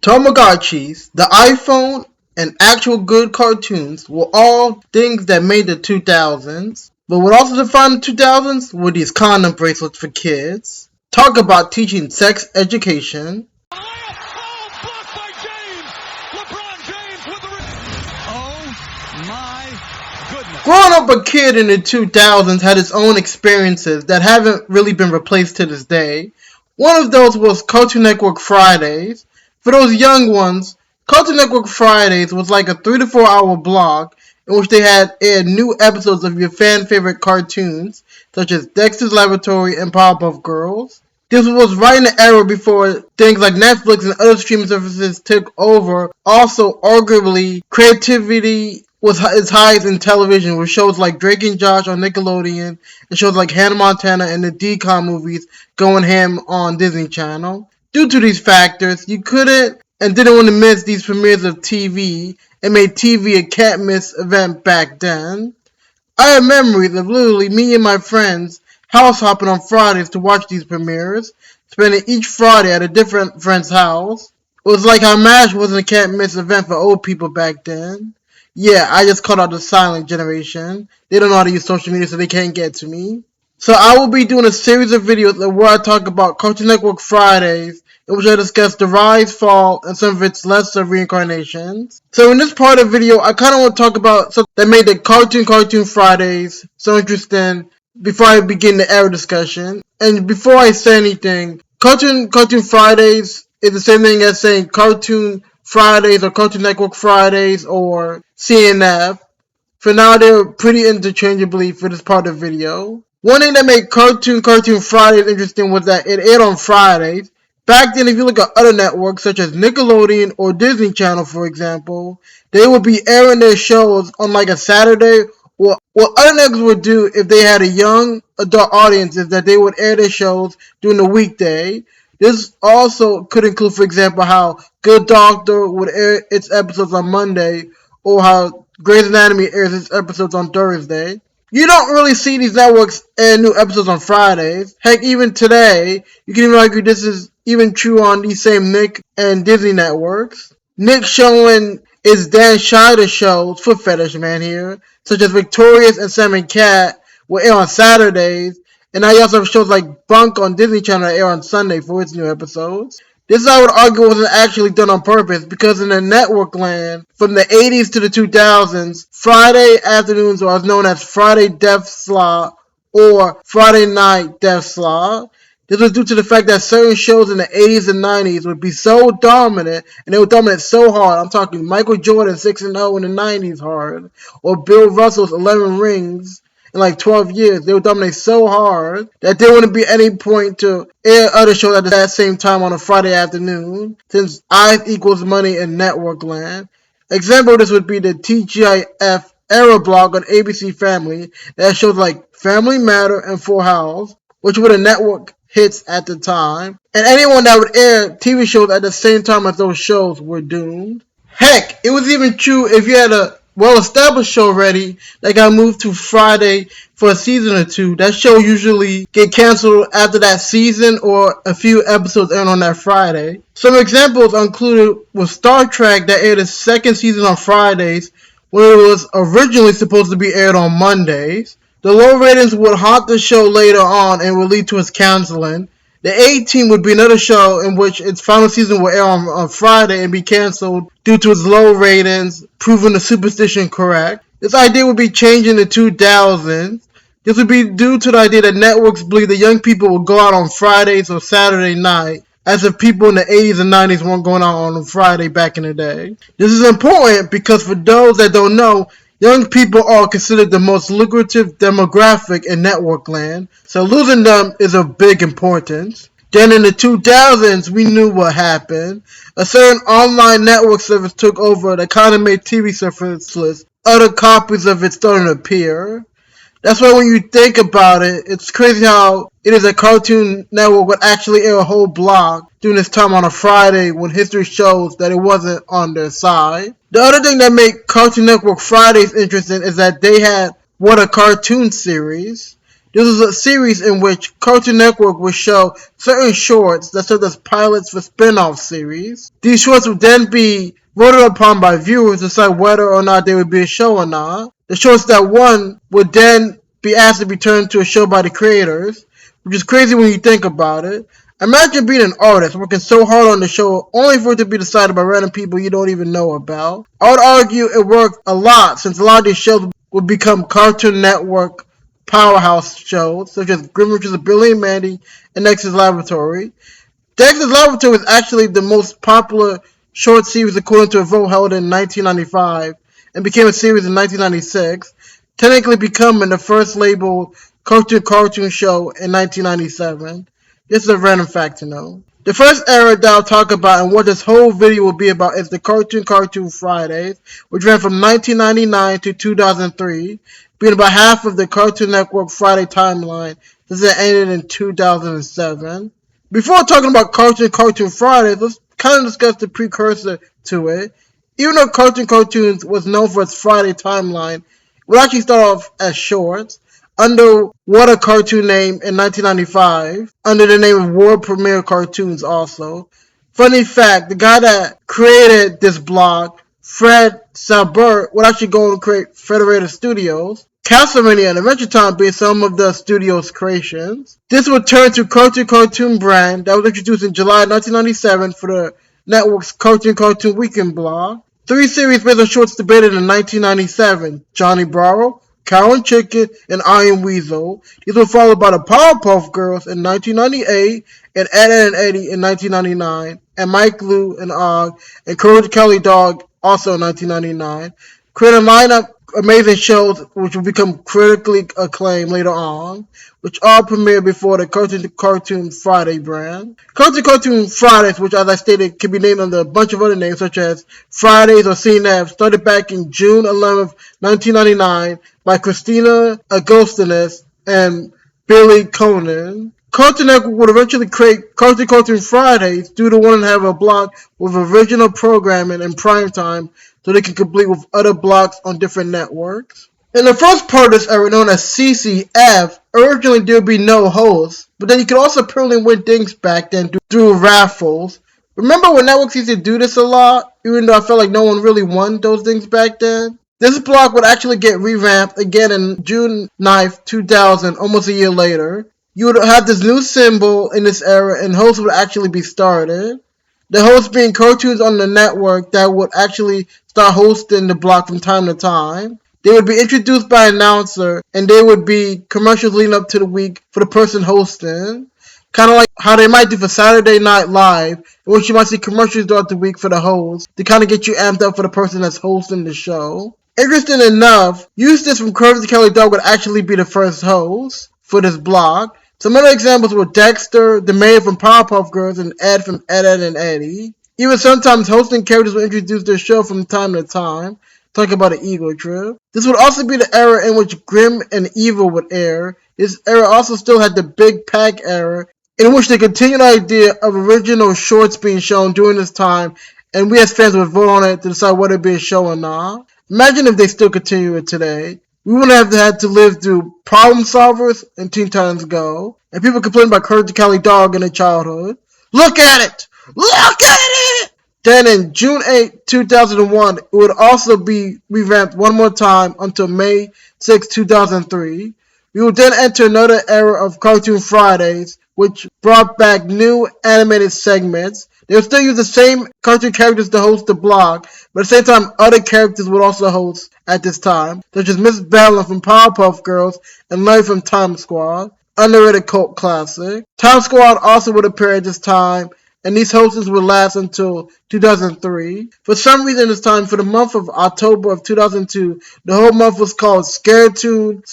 Tamagotchis, the iPhone, and actual good cartoons were all things that made the 2000s. But what also defined the 2000s were these condom bracelets for kids. Talk about teaching sex education. Growing up a kid in the 2000s had its own experiences that haven't really been replaced to this day. One of those was Cartoon Network Fridays. For those young ones, Cartoon Network Fridays was like a 3 to 4 hour block in which they had aired new episodes of your fan favorite cartoons, such as Dexter's Laboratory and Powerpuff Girls. This was right in the era before things like Netflix and other streaming services took over. Also, arguably, creativity was its highest in television, with shows like Drake and Josh on Nickelodeon and shows like Hannah Montana and the DCOM movies going ham on Disney Channel. Due to these factors, you couldn't and didn't want to miss these premieres of TV. It made TV a can't miss event back then. I have memories of literally me and my friends house hopping on Fridays to watch these premieres, spending each Friday at a different friend's house. It was like how MASH wasn't a can't miss event for old people back then. Yeah, I just called out the silent generation. They don't know how to use social media, so they can't get to me. So I will be doing a series of videos where I talk about Cartoon Network Fridays, in which I discuss the rise, fall, and some of its lesser reincarnations. So in this part of the video, I kind of want to talk about something that made the Cartoon Fridays so interesting before I begin the era discussion. And before I say anything, Cartoon Fridays is the same thing as saying Cartoon Fridays or Cartoon Network Fridays or CNF. For now, they're pretty interchangeably for this part of the video. One thing that made Cartoon Fridays interesting was that it aired on Fridays. Back then, if you look at other networks such as Nickelodeon or Disney Channel, for example, they would be airing their shows on like a Saturday. Or what other networks would do if they had a young adult audience is that they would air their shows during the weekday. This also could include, for example, how Good Doctor would air its episodes on Monday, or how Grey's Anatomy airs its episodes on Thursday. You don't really see these networks air new episodes on Fridays. Heck, even today, you can even argue this is even true on these same Nick and Disney networks. Nick showing its Dan Schneider shows, Foot Fetish Man here, such as Victorious and Sam and Cat, will air on Saturdays, and now you also have shows like Bunk on Disney Channel that air on Sunday for its new episodes. This I would argue wasn't actually done on purpose, because in the network land, from the 80s to the 2000s, Friday afternoons was known as Friday Death Slot or Friday Night Death Slot. This was due to the fact that certain shows in the 80s and 90s would be so dominant, and they would dominate so hard. I'm talking Michael Jordan 6-0 in the 90s hard, or Bill Russell's 11 rings in like 12 years. They would dominate so hard that there wouldn't be any point to air other shows at that same time on a Friday afternoon, since eyes equals money in network land. Example of this would be the TGIF era block on ABC Family that shows like Family Matter and Full House, which were the network hits at the time, and anyone that would air TV shows at the same time as those shows were doomed. Heck, it was even true if you had a well-established show already that got moved to Friday for a season or two. That show usually get canceled after that season or a few episodes aired on that Friday. Some examples included was Star Trek that aired its second season on Fridays when it was originally supposed to be aired on Mondays. The low ratings would haunt the show later on and would lead to its canceling. The A-Team would be another show in which its final season would air on Friday and be canceled due to its low ratings, proving the superstition correct. This idea would be changed in the 2000s. This would be due to the idea that networks believe that young people will go out on Fridays or Saturday night, as if people in the 80s and 90s weren't going out on a Friday back in the day. This is important because for those that don't know, young people are considered the most lucrative demographic in network land, so losing them is of big importance. Then in the 2000s, we knew what happened. A certain online network service took over that kind of made TV surfaceless. Other copies of it started to appear. That's why when you think about it, it's crazy how it is a Cartoon Network would actually air a whole block during this time on a Friday when history shows that it wasn't on their side. The other thing that made Cartoon Network Fridays interesting is that they had What a Cartoon series. This was a series in which Cartoon Network would show certain shorts that served as pilots for spin-off series. These shorts would then be voted upon by viewers to decide whether or not they would be a show or not. The shorts that won would then be asked to be turned to a show by the creators, which is crazy when you think about it. Imagine being an artist working so hard on the show only for it to be decided by random people you don't even know about. I would argue it worked a lot since a lot of these shows would become Cartoon Network powerhouse shows such as Grim Adventures of Billy and Mandy and Dexter's Laboratory. Dexter's Laboratory was actually the most popular short series according to a vote held in 1995 and became a series in 1996, technically becoming the first labeled cartoon show in 1997. This is a random fact to know. The first era that I'll talk about and what this whole video will be about is the Cartoon Fridays, which ran from 1999 to 2003, being about half of the Cartoon Network Friday timeline since it ended in 2007. Before talking about Cartoon Fridays, let's kind of discuss the precursor to it. Even though Cartoons was known for its Friday timeline, it would actually start off as shorts under What a Cartoon name in 1995, under the name of World Premiere Cartoons also. Funny fact, the guy that created this blog, Fred Salbert, would actually go and create Federated Studios, Castlemania and Adventure Time being some of the studio's creations. This would turn to Cartoon brand that was introduced in July 1997 for the network's Cartoon Weekend blog. 3 series based on shorts debated in 1997, Johnny Bravo, Cow and Chicken, and Iron Weasel. These were followed by the Powerpuff Girls in 1998, and Ed, Edd and Eddy in 1999, and Mike, Lou, and Og, and Courage the Cowardly Dog also in 1999. Creating a lineup amazing shows which will become critically acclaimed later on, which all premiered before the Cartoon Friday brand. Cartoon Fridays, which as I stated can be named under a bunch of other names such as Fridays or CNF, started back in June 11th, 1999 by Christina Agostinus and Billy Conan. Cartoon Network would eventually create Cartoon Fridays due to wanting to have a block with original programming in prime time so they can complete with other blocks on different networks. In the first part of this era, known as CCF, originally there would be no hosts, but then you could also apparently win things back then through raffles. Remember when networks used to do this a lot, even though I felt like no one really won those things back then? This block would actually get revamped again in June 9th, 2000, almost a year later. You would have this new symbol in this era and hosts would actually be started. The hosts being cartoons on the network that would actually start hosting the block from time to time. They would be introduced by an announcer and there would be commercials leading up to the week for the person hosting. Kind of like how they might do for Saturday Night Live, in which you might see commercials throughout the week for the host to kind of get you amped up for the person that's hosting the show. Interesting enough, Eustace from Courage the Cowardly Dog would actually be the first host for this block. Some other examples were Dexter, the mayor from Powerpuff Girls, and Ed from Ed, Edd and Eddy. Even sometimes hosting characters would introduce their show from time to time. Talk about an ego trip. This would also be the era in which Grim and Evil would air. This era also still had the Big Pack era, in which the continued idea of original shorts being shown during this time, and we as fans would vote on it to decide whether it be a show or not. Imagine if they still continue it today. We wouldn't have had to live through Problem Solvers and Teen Titans Go, and people complain about Courage the Cowardly Dog in their childhood. Look at it! Look at it! Then in June 8, 2001, it would also be revamped one more time until May 6, 2003. We would then enter another era of Cartoon Fridays, which brought back new animated segments. They would still use the same cartoon characters to host the blog, but at the same time, other characters would also host at this time, such as Miss Bellin from Powerpuff Girls and Larry from Time Squad, underrated cult classic. Time Squad also would appear at this time, and these hostings would last until 2003. For some reason this time, for the month of October of 2002, the whole month was called Scaretoon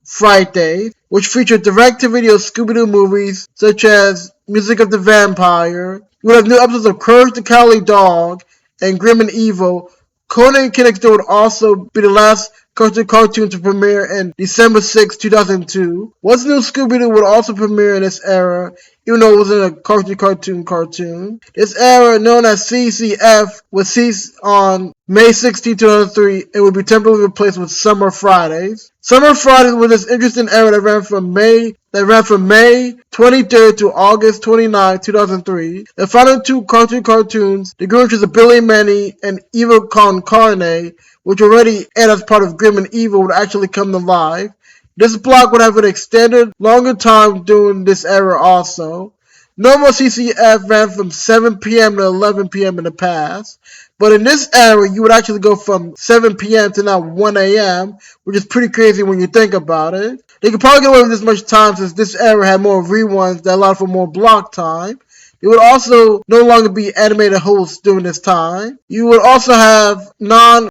Friday, which featured direct-to-video Scooby-Doo movies such as Music of the Vampire. You would have new episodes of Courage the Cowardly Dog and Grim and Evil. Conan and Kid Next Door would also be the last cartoon to premiere in December 6, 2002. What's New Scooby-Doo would also premiere in this era. It even though it wasn't a cartoon. This era, known as CCF, was ceased on May 16, 2003, and would be temporarily replaced with Summer Fridays. Summer Fridays was this interesting era that ran from May 23rd to August 29, 2003. The final two cartoons, The Adventures of Billy Manny and Evil Con Carne, which already aired as part of Grim and Evil, would actually come to life. This block would have an extended, longer time during this era also. Normal CCF ran from 7 p.m. to 11 p.m. in the past, but in this era, you would actually go from 7 p.m. to now 1 a.m., which is pretty crazy when you think about it. They could probably get away with this much time since this era had more reruns that allowed for more block time. It would also no longer be animated hosts during this time. You would also have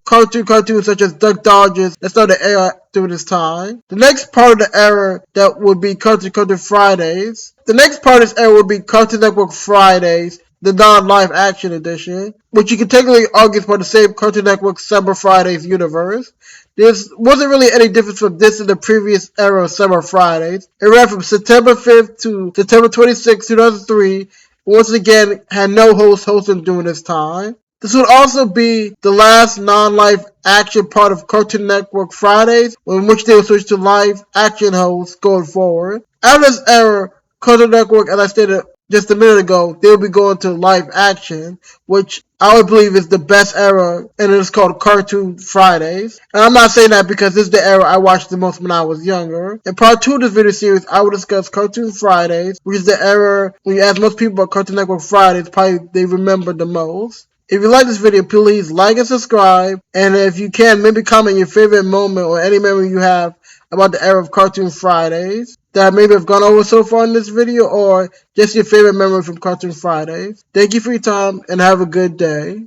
cartoons such as Duck Dodgers that started to air during this time. The next part of the era that would be Cartoon Fridays. The next part of this era would be Cartoon Network Fridays, the non-live action edition, which you can technically argue is part of the same Cartoon Network Summer Fridays universe. There wasn't really any difference from this in the previous era of Summer Fridays. It ran from September 5th to September 26, 2003. Once again, had no host hosting during this time. This would also be the last non-live action part of Cartoon Network Fridays, in which they would switch to live action hosts going forward. After this era, Cartoon Network, as I stated just a minute ago, they will be going to live action, which I would believe is the best era, and it is called Cartoon Fridays. And I'm not saying that because this is the era I watched the most when I was younger. In part 2 of this video series, I will discuss Cartoon Fridays, which is the era when you ask most people about Cartoon Network Fridays, probably they remember the most. If you like this video, please like and subscribe, and if you can, maybe comment your favorite moment or any memory you have about the era of Cartoon Fridays that maybe have gone over so far in this video, or just your favorite memory from Cartoon Fridays. Thank you for your time, and have a good day.